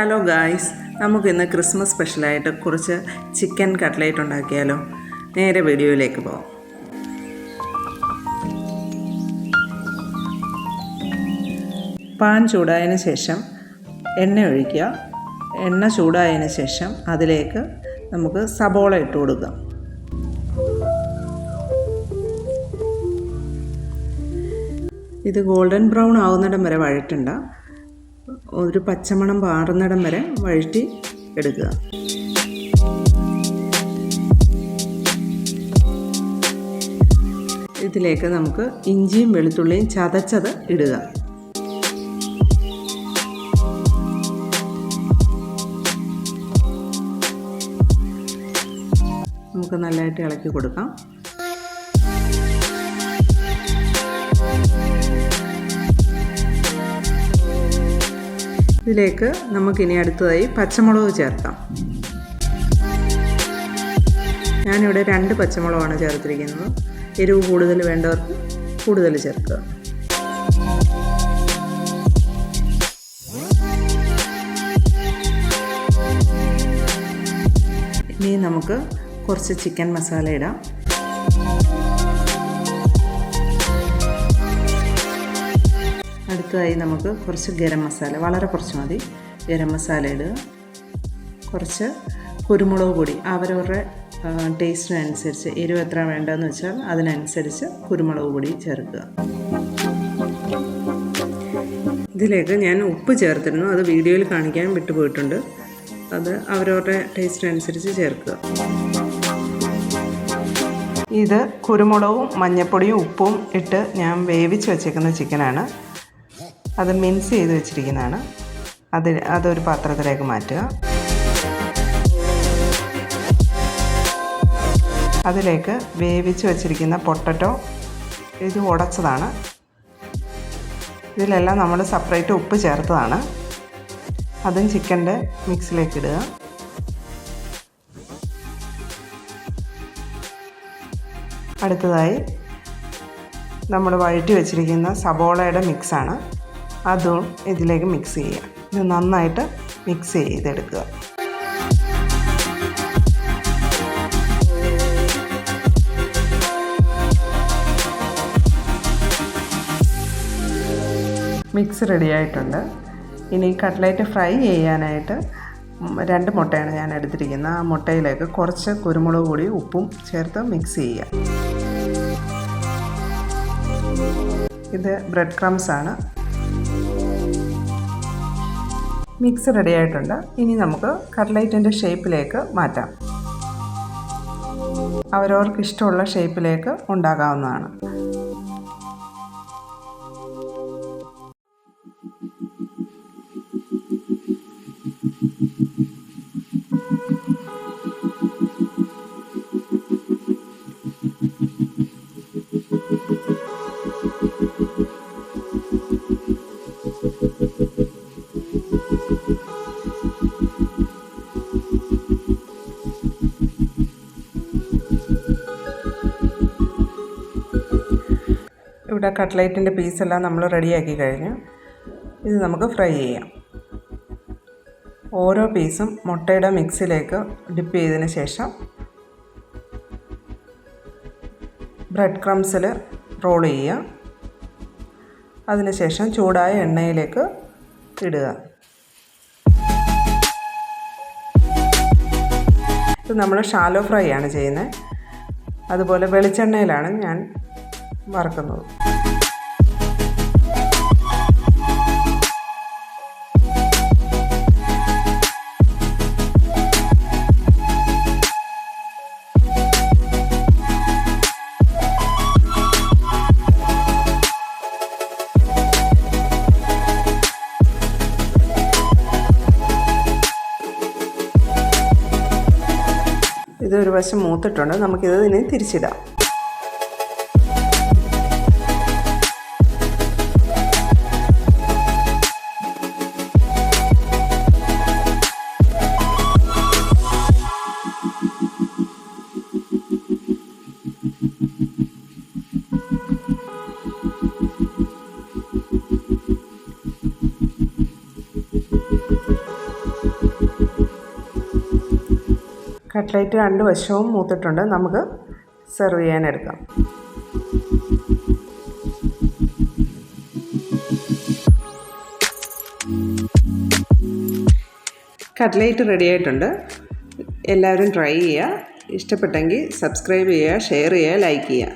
Hello guys, നമുക്കിന്ന് Christmas സ്പെഷ്യലായിട്ട് കുറച്ച് ചിക്കൻ കട്ട്ലേറ്റ് ഉണ്ടാക്കിയാലോ. നേരെ വീഡിയോയിലേക്ക് പോകാം. പാൻ ചൂടായതിന് ശേഷം എണ്ണ ഒഴിക്കുക. എണ്ണ ചൂടായതിന് ശേഷം അതിലേക്ക് നമുക്ക് സബോള ഇട്ട് കൊടുക്കാം. ഇത് ഗോൾഡൻ ബ്രൗൺ ആവുന്നിടം വരെ വഴറ്റണ്ട, ഒരു പച്ചമണം പാറുന്നിടം വരെ വഴറ്റി എടുക്കുക. ഇതിലേക്ക് നമുക്ക് ഇഞ്ചിയും വെളുത്തുള്ളിയും ചതച്ചത് ഇടുക. നമുക്ക് നല്ലതായിട്ട് ഇളക്കി കൊടുക്കാം. ഇതിലേക്ക് നമുക്കിനി അടുത്തതായി പച്ചമുളക് ചേർക്കാം. ഞാനിവിടെ 2 പച്ചമുളകാണ് ചേർത്തിരിക്കുന്നത്. എരിവ് കൂടുതൽ വേണ്ടവർക്ക് കൂടുതൽ ചേർക്കുക. ഇനി നമുക്ക് കുറച്ച് ചിക്കൻ മസാല ഇടാം. അടുത്തതായി നമുക്ക് കുറച്ച് ഗരം മസാല, വളരെ കുറച്ച് മതി, ഗരം മസാല ഇടുക. കുറച്ച് കുരുമുളക് പൊടി, അവരവരുടെ ടേസ്റ്റിനനുസരിച്ച് എരിവ് എത്ര വേണ്ടതെന്ന് വെച്ചാൽ അതിനനുസരിച്ച് കുരുമുളക് പൊടി ചേർക്കുക. ഇതിലേക്ക് ഞാൻ ഉപ്പ് ചേർത്തിരുന്നു, അത് വീഡിയോയിൽ കാണിക്കാൻ വിട്ടുപോയിട്ടുണ്ട്. അത് അവരവരുടെ ടേസ്റ്റിനനുസരിച്ച് ചേർക്കുക. ഇത് കുരുമുളകും മഞ്ഞൾപ്പൊടിയും ഉപ്പും ഇട്ട് ഞാൻ വേവിച്ച് വെച്ചേക്കുന്ന ചിക്കനാണ്. അത് മിക്സ് ചെയ്ത് വെച്ചിരിക്കുന്നതാണ്. അതൊരു പാത്രത്തിലേക്ക് മാറ്റുക. അതിലേക്ക് വേവിച്ച് വെച്ചിരിക്കുന്ന പൊട്ടറ്റോ, ഇത് ഉടച്ചതാണ്. ഇതിലെല്ലാം നമ്മൾ സെപ്പറേറ്റ് ഉപ്പ് ചേർത്തതാണ്. അതും ചിക്കൻ്റെ മിക്സിലേക്ക് ഇടുക. അടുത്തതായി നമ്മൾ വഴറ്റി വെച്ചിരിക്കുന്ന സബോളയുടെ മിക്സാണ്, അതും ഇതിലേക്ക് മിക്സ് ചെയ്യുക. ഇത് നന്നായിട്ട് മിക്സ് ചെയ്തെടുക്കുക. മിക്സ് റെഡിയായിട്ടുണ്ട്. ഇനി കട്ട്ലേറ്റ് ഫ്രൈ ചെയ്യാനായിട്ട് 2 മുട്ടയാണ് ഞാൻ എടുത്തിരിക്കുന്നത്. ആ മുട്ടയിലേക്ക് കുറച്ച് കുരുമുളക് പൊടി ഉപ്പും ചേർത്ത് മിക്സ് ചെയ്യുക. ഇത് ബ്രെഡ് ക്രംസ് ആണ്. മിക്സ് റെഡി ആയിട്ടുണ്ട്. ഇനി നമുക്ക് കട്ട്ലേറ്റിൻ്റെ ഷേപ്പിലേക്ക് മാറ്റാം. അവരവർക്ക് ഇഷ്ടമുള്ള ഷേപ്പിലേക്ക് ഉണ്ടാക്കാവുന്നതാണ്. ഇവിടെ കട്ട്ലേറ്റിൻ്റെ പീസെല്ലാം നമ്മൾ റെഡിയാക്കി കഴിഞ്ഞു. ഇത് നമുക്ക് ഫ്രൈ ചെയ്യാം. ഓരോ പീസും മുട്ടയുടെ മിക്സിലേക്ക് ഡിപ്പ് ചെയ്തതിന് ശേഷം ബ്രെഡ് ക്രംസിൽ റോൾ ചെയ്യുക. അതിനുശേഷം ചൂടായ എണ്ണയിലേക്ക് ഇടുക. ഇത് നമ്മൾ ഷാലോ ഫ്രൈ ആണ് ചെയ്യുന്നത്. അതുപോലെ വെളിച്ചെണ്ണയിലാണ് ഞാൻ വറക്കുന്നത്. ഇതൊരു വശം മൂത്തിട്ടുണ്ട്. നമുക്കിത് ഇനി തിരിച്ചിടാം. കട്ട്ലേറ്റ് 2 വശവും മൂത്തിട്ടുണ്ട്. നമുക്ക് സെർവ് ചെയ്യാനെടുക്കാം. കട്ട്ലേറ്റ് റെഡി ആയിട്ടുണ്ട്. എല്ലാവരും ട്രൈ ചെയ്യുക. ഇഷ്ടപ്പെട്ടെങ്കിൽ സബ്സ്ക്രൈബ് ചെയ്യുക, ഷെയർ ചെയ്യുക, ലൈക്ക് ചെയ്യുക.